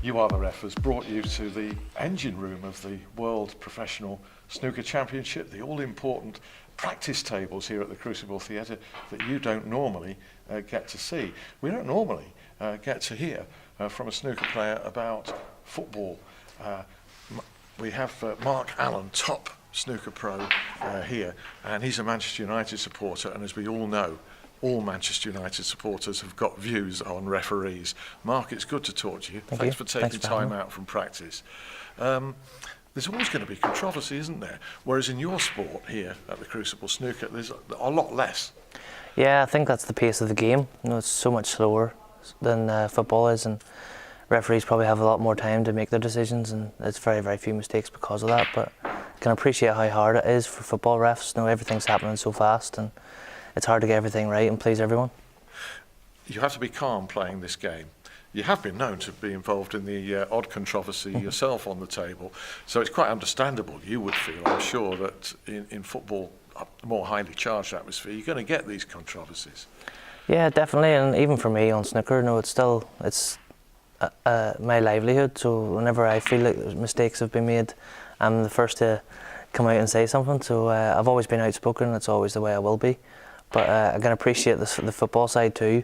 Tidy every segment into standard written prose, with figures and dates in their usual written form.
You Are the Ref has brought you to the engine room of the World Professional Snooker Championship, the all-important practice tables here at the Crucible Theatre that you don't normally get to see. We don't normally get to hear from a snooker player about football. We have Mark Allen, top snooker pro here, and he's a Manchester United supporter, and as we all know, all Manchester United supporters have got views on referees. Mark, it's good to talk to you. Thanks for taking time out from practice. There's always going to be controversy, isn't there? Whereas in your sport here at the Crucible Snooker, there's a lot less. Yeah, I think that's the pace of the game. You know, it's so much slower than football is, and referees probably have a lot more time to make their decisions, and there's very, very few mistakes because of that. But I can appreciate how hard it is for football refs. You know, everything's happening so fast, and it's hard to get everything right and please everyone. You have to be calm playing this game. You have been known to be involved in the odd controversy yourself on the table, so it's quite understandable, you would feel, I'm sure, that in football, a more highly charged atmosphere, you're going to get these controversies. Yeah, definitely, and even for me on snooker, no, it's my livelihood, so whenever I feel like mistakes have been made, I'm the first to come out and say something, so I've always been outspoken, it's always the way I will be. But I can appreciate the football side too.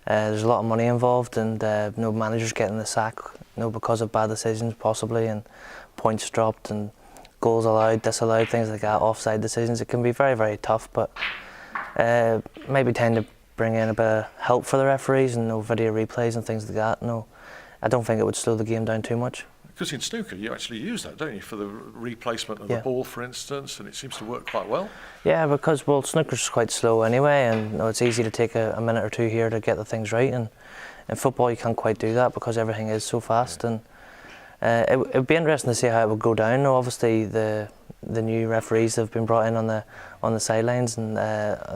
There's a lot of money involved, and no managers getting the sack, because of bad decisions possibly, and points dropped, and goals allowed, disallowed, things like that, offside decisions. It can be very, very tough, but maybe time to bring in a bit of help for the referees and video replays and things like that. No, I don't think it would slow the game down too much. Because in snooker, you actually use that, don't you, for the replacement of the ball, for instance, and it seems to work quite well. Yeah, because, snooker's quite slow anyway, and it's easy to take a minute or two here to get the things right, and in football you can't quite do that because everything is so fast, and it would be interesting to see how it would go down. Obviously, the new referees have been brought in on the sidelines and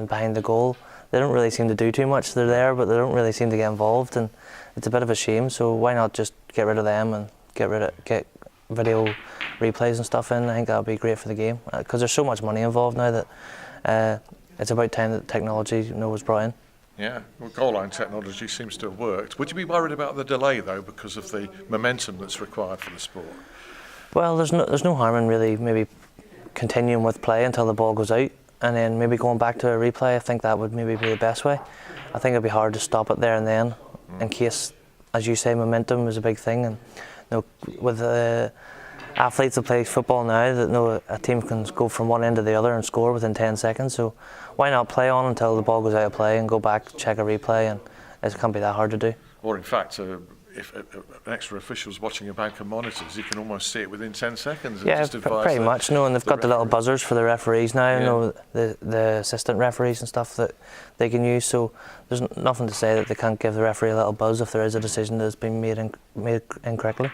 behind the goal. They don't really seem to do too much. They're there, but they don't really seem to get involved, and it's a bit of a shame, so why not just get rid of them and get video replays and stuff in. I think that would be great for the game because there's so much money involved now that it's about time that technology was brought in. Yeah, well, goal line technology seems to have worked. Would you be worried about the delay though because of the momentum that's required for the sport? Well, there's no harm in really maybe continuing with play until the ball goes out and then maybe going back to a replay. I think that would maybe be the best way. I think it'd be hard to stop it there and then in case, as you say, momentum is a big thing, and with athletes that play football now, that a team can go from one end to the other and score within 10 seconds. So why not play on until the ball goes out of play and go back, check a replay, and it can't be that hard to do. Or in fact, if an extra official's watching a bank of monitors, you can almost see it within 10 seconds. Yeah, pretty much. And they've got the little buzzers for the referees now. Yeah. The assistant referees and stuff that they can use. So there's nothing to say that they can't give the referee a little buzz if there is a decision that's been made incorrectly.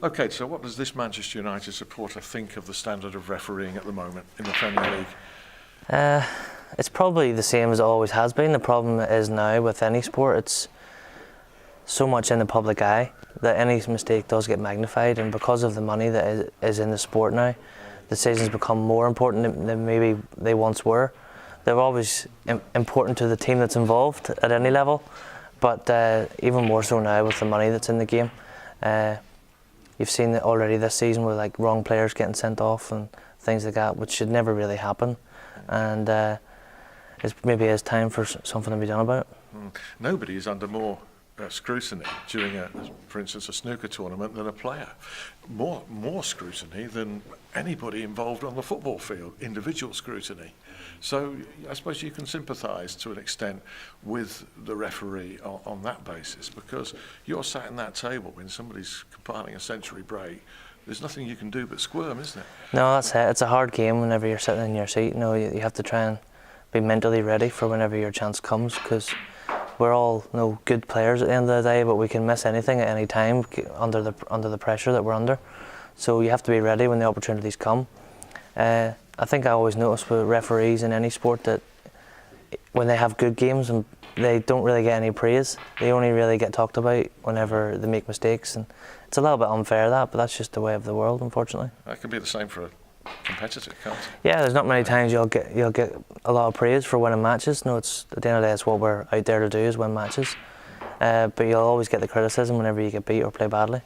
Okay, so what does this Manchester United supporter think of the standard of refereeing at the moment in the Premier League? It's probably the same as it always has been. The problem is now with any sport, it's so much in the public eye that any mistake does get magnified, and because of the money that is in the sport now, decisions become more important than maybe they once were. They're always important to the team that's involved at any level, but even more so now with the money that's in the game. You've seen it already this season with wrong players getting sent off and things like that, which should never really happen, and it maybe is time for something to be done about it. Nobody is under more scrutiny during, for instance, a snooker tournament than a player. More scrutiny than anybody involved on the football field, individual scrutiny. So I suppose you can sympathise to an extent with the referee on that basis, because you're sat in that table when somebody's compiling a century break. There's nothing you can do but squirm, isn't it? No, that's it. It's a hard game whenever you're sitting in your seat. You have to try and be mentally ready for whenever your chance comes, because we're all good players at the end of the day, but we can miss anything at any time under the pressure that we're under. So you have to be ready when the opportunities come. I think I always notice with referees in any sport that when they have good games, and they don't really get any praise. They only really get talked about whenever they make mistakes, and it's a little bit unfair but that's just the way of the world, unfortunately. That can be the same for a competitor, can't it? Yeah, there's not many times you'll get a lot of praise for winning matches. No, it's at the end of the day, it's what we're out there to do, is win matches. but you'll always get the criticism whenever you get beat or play badly.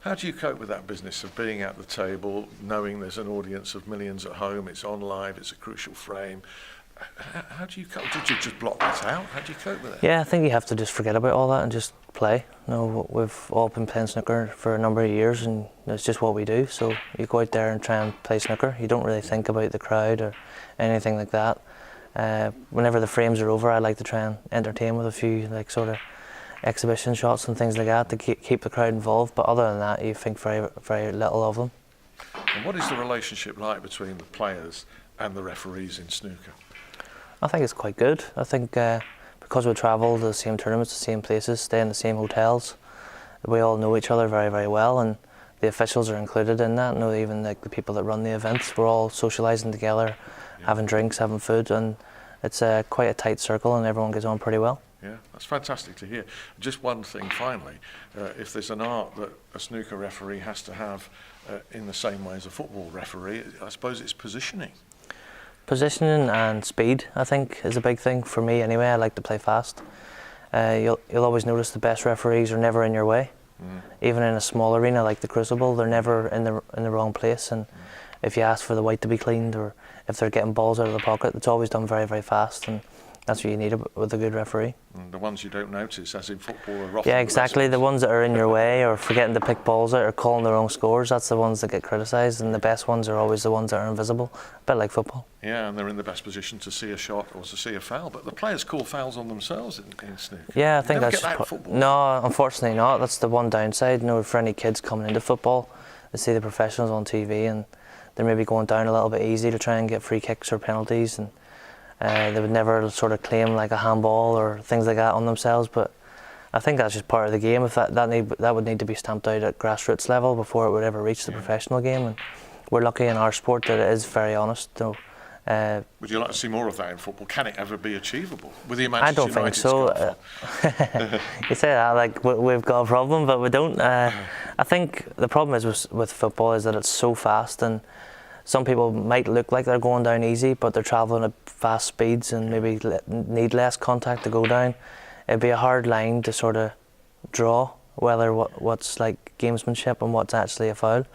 How do you cope with that business of being at the table, knowing there's an audience of millions at home, it's on live, it's a crucial frame? How do you cope? Did you just block that out? How do you cope with it? Yeah, I think you have to just forget about all that and just play. You know, we've all been playing snooker for a number of years, and it's just what we do. So you go out there and try and play snooker. You don't really think about the crowd or anything like that. Whenever the frames are over, I like to try and entertain with a few like sort of exhibition shots and things like that to keep the crowd involved. But other than that, you think very, very little of them. And what is the relationship like between the players and the referees in snooker? I think it's quite good. I think because we travel to the same tournaments, the same places, stay in the same hotels, we all know each other very, very well, and the officials are included in that. You know, even like the people that run the events, we're all socialising together, having drinks, having food, and it's quite a tight circle, and everyone gets on pretty well. Yeah, that's fantastic to hear. Just one thing finally, if there's an art that a snooker referee has to have in the same way as a football referee, I suppose it's positioning. Positioning and speed, I think, is a big thing for me anyway. I like to play fast. You'll always notice the best referees are never in your way. Even in a small arena like the Crucible, they're never in the wrong place. And if you ask for the white to be cleaned, or if they're getting balls out of the pocket, it's always done very, very fast. And that's what you need with a good referee. And the ones you don't notice, as in football, are often yeah, exactly. The ones that are in your way or forgetting to pick balls out or calling the wrong scores, that's the ones that get criticised, and the best ones are always the ones that are invisible, a bit like football. Yeah, and they're in the best position to see a shot or to see a foul, but the players call fouls on themselves in snooker. Yeah, I think never that's get that in football. No, unfortunately not. That's the one downside. You know, for any kids coming into football, they see the professionals on TV and they're maybe going down a little bit easy to try and get free kicks or penalties, and they would never sort of claim like a handball or things like that on themselves. But I think that's just part of the game. If that would need to be stamped out at grassroots level before it would ever reach the professional game. And we're lucky in our sport that it is very honest. So, would you like to see more of that in football? Can it ever be achievable with the Manchester I don't think so. You say that like we've got a problem, but we don't. I think the problem is with football is that it's so fast, and some people might look like they're going down easy, but they're travelling at fast speeds and maybe need less contact to go down. It'd be a hard line to sort of draw whether what's like gamesmanship and what's actually a foul.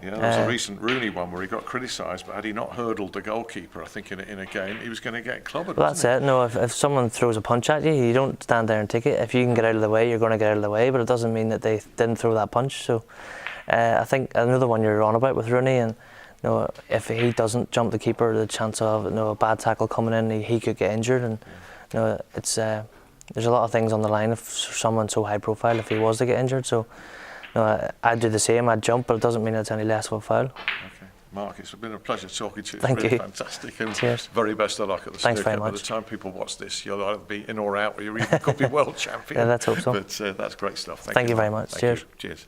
Yeah, there was a recent Rooney one where he got criticised, but had he not hurdled the goalkeeper, I think in a game, he was going to get clobbered. Well, that's it. No, if someone throws a punch at you, you don't stand there and take it. If you can get out of the way, you're going to get out of the way, but it doesn't mean that they didn't throw that punch. So I think another one you're on about with Rooney, and you know, if he doesn't jump the keeper, the chance of a bad tackle coming in, he could get injured, and you know, it's there's a lot of things on the line for someone so high profile if he was to get injured. So you know, I'd do the same, I'd jump, but it doesn't mean it's any less of a foul. Okay, Mark, it's been a pleasure talking to you. Thank it's really you. Fantastic, and cheers. Very best of luck at the Thanks snooker. very much. By the time people watch this, you'll either be in or out, or you even could be world champion. Yeah, let's hope so. But that's great stuff. Thank you very much. Thank Cheers. you. Cheers.